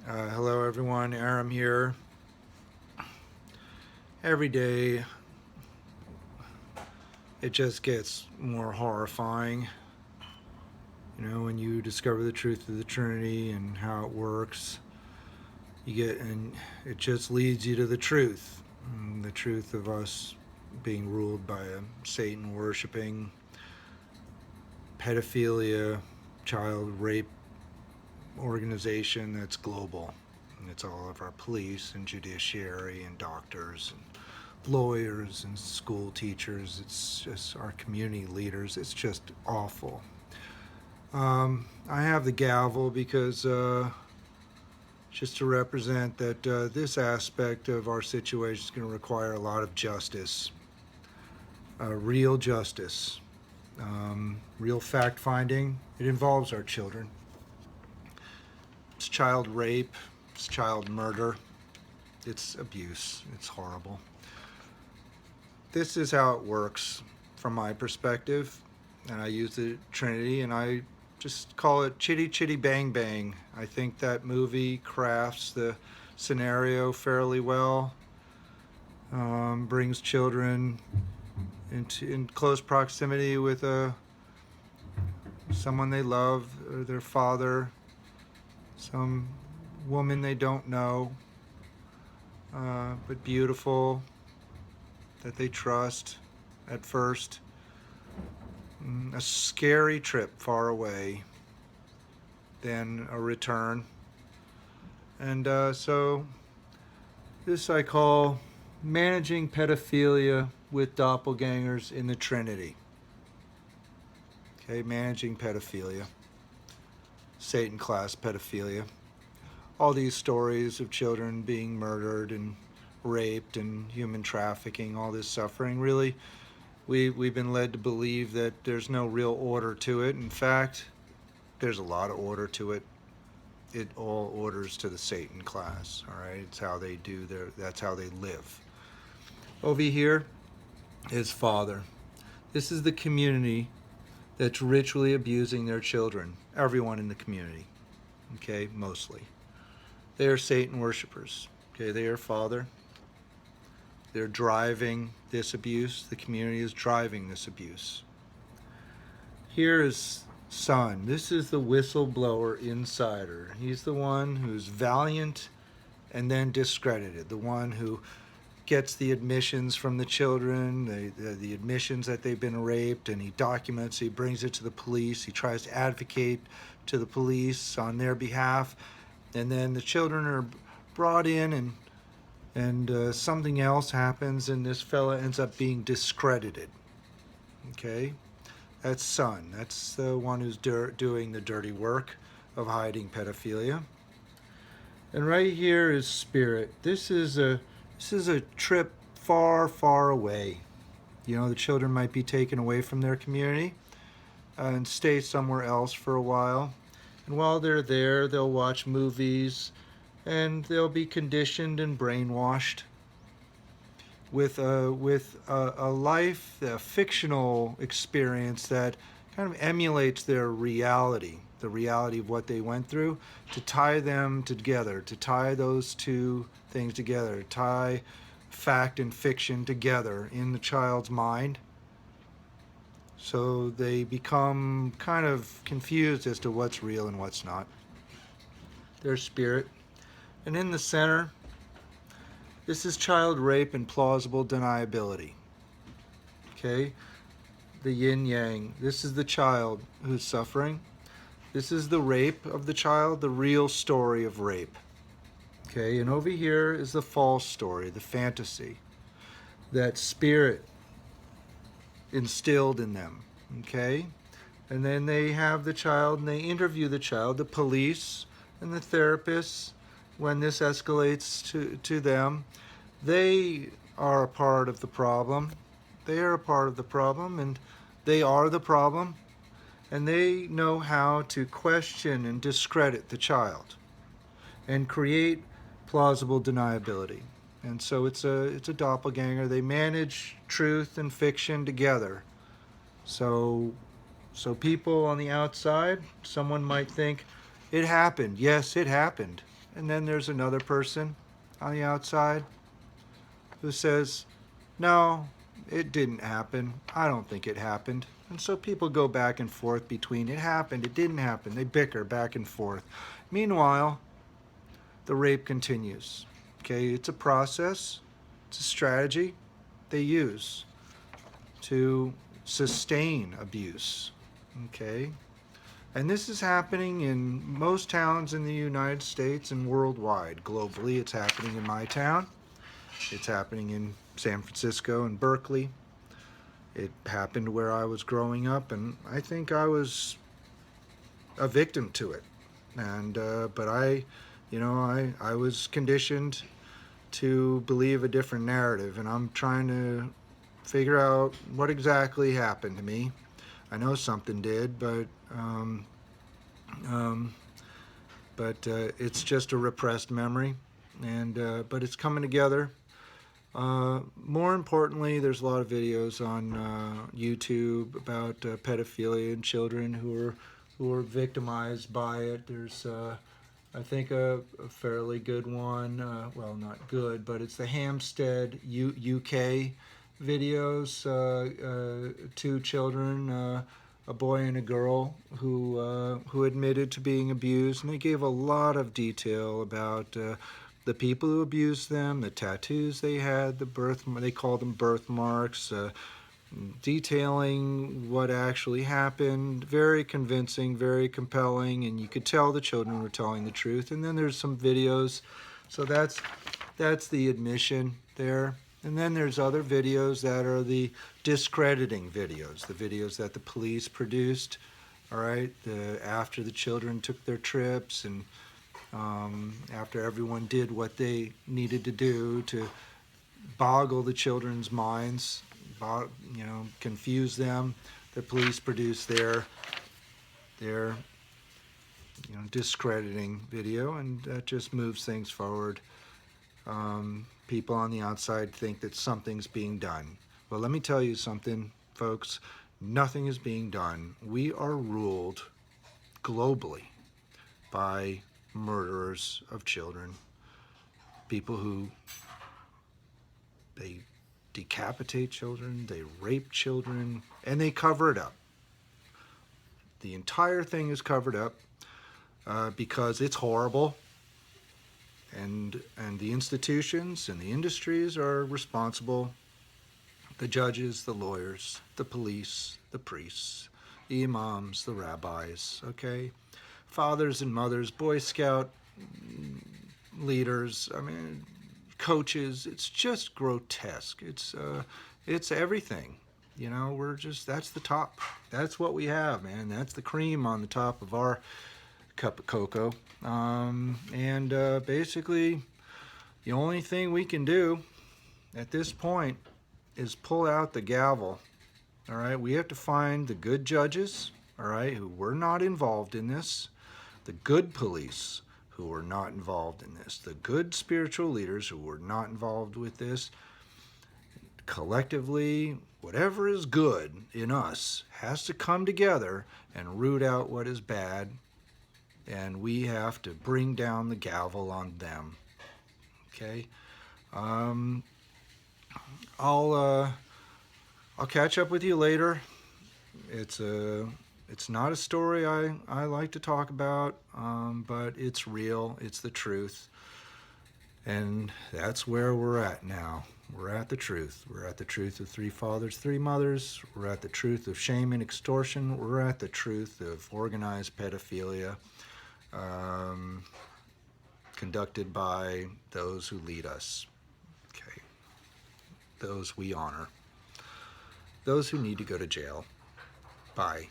Hello, everyone. Aram here. Every day, it just gets more horrifying. You know, when you discover the truth of the Trinity and how it works, and it just leads you to the truth. The truth of us being ruled by a Satan worshiping, pedophilia, child rape organization that's global. And it's all of our police and judiciary and doctors and lawyers and school teachers. It's just our community leaders. It's just awful. I have the gavel because just to represent that this aspect of our situation is going to require a lot of justice, real justice, real fact finding. It involves our children. It's child rape, it's child murder, it's abuse, it's horrible. This is how it works from my perspective, and I use the Trinity, and I just call it chitty chitty bang bang. I think that movie crafts the scenario fairly well, brings children in close proximity with someone they love, or their father, some woman they don't know, but beautiful, that they trust at first. A scary trip far away, then a return. And so this I call managing pedophilia with doppelgangers in the Trinity. Okay, managing pedophilia, Satan class pedophilia. All these stories of children being murdered and raped and human trafficking, all this suffering, really, we've been led to believe that there's no real order to it. In fact, there's a lot of order to it. It all orders to the Satan class, all right? It's how they do that's how they live. Over here is Father. This is the community that's ritually abusing their children. Everyone in the community, okay, mostly. They are Satan worshipers, okay? They are Father. They're driving this abuse. The community is driving this abuse. Here is Son. This is the whistleblower insider. He's the one who's valiant and then discredited. The one who gets the admissions from the children, the admissions that they've been raped, and he documents, he brings it to the police. He tries to advocate to the police on their behalf. And then the children are brought in, and something else happens, and this fella ends up being discredited. Okay? That's Son. That's the one who's doing the dirty work of hiding pedophilia. And right here is Spirit. This is a trip far, far away. You know, the children might be taken away from their community and stay somewhere else for a while. And while they're there, they'll watch movies, and they'll be conditioned and brainwashed with a life, a fictional experience that kind of emulates their reality, the reality of what they went through, to tie them together, to tie those two things together, tie fact and fiction together in the child's mind. So they become kind of confused as to what's real and what's not. Their spirit. And in the center, this is child rape and plausible deniability. Okay? The yin yang. This is the child who's suffering. This is the rape of the child, the real story of rape. Okay? And over here is the false story, the fantasy. That spirit instilled in them. Okay? And then they have the child and they interview the child, the police and the therapists. When this escalates to them, they are a part of the problem. They are a part of the problem, and they are the problem. And they know how to question and discredit the child and create plausible deniability. And so it's a doppelganger. They manage truth and fiction together. So people on the outside, someone might think, it happened. Yes, it happened. and then there's another person on the outside who says, no, it didn't happen. I don't think it happened. And so people go back and forth between it happened, it didn't happen. They bicker back and forth. Meanwhile, the rape continues. Okay, it's a process, it's a strategy they use to sustain abuse. Okay, and this is happening in most towns in the United States and worldwide. Globally, it's happening in my town. It's happening in San Francisco and Berkeley. It happened where I was growing up, and I think I was a victim to it. And but I was conditioned to believe a different narrative, and I'm trying to figure out what exactly happened to me. I know something did, but it's just a repressed memory, and but it's coming together. More importantly, there's a lot of videos on YouTube about pedophilia and children who are victimized by it. There's I think a fairly good one. Well, not good, but it's the Hampstead, UK videos. Two children, a boy and a girl, who admitted to being abused, and they gave a lot of detail about the people who abused them, the tattoos they had, they called them birthmarks, detailing what actually happened. Very convincing, very compelling, and you could tell the children were telling the truth. And then there's some videos, so that's the admission there. And then there's other videos that are the discrediting videos, the videos that the police produced, all right, after the children took their trips, and after everyone did what they needed to do to boggle the children's minds, confuse them. The police produced their discrediting video, and that just moves things forward. People on the outside think that something's being done. Well, let me tell you something, folks. Nothing is being done. We are ruled globally by murderers of children, people who they decapitate children, they rape children, and they cover it up. The entire thing is covered up because it's horrible, and the institutions and the industries are responsible. The judges, the lawyers, the police, the priests, the imams, the rabbis, okay? Fathers and mothers, Boy Scout leaders, coaches. It's just grotesque. It's everything. That's the top. That's what we have, man. That's the cream on the top of our cup of cocoa. Basically, the only thing we can do at this point is pull out the gavel. All right, we have to find the good judges, all right, who were not involved in this, the good police who were not involved in this, the good spiritual leaders who were not involved with this. Collectively, whatever is good in us has to come together and root out what is bad, and we have to bring down the gavel on them. Okay? I'll catch up with you later. It's not a story I like to talk about, but it's real. It's the truth. And that's where we're at now. We're at the truth. We're at the truth of three fathers, three mothers. We're at the truth of shame and extortion. We're at the truth of organized pedophilia, conducted by those who lead us. Okay. Those we honor. Those who need to go to jail. Bye.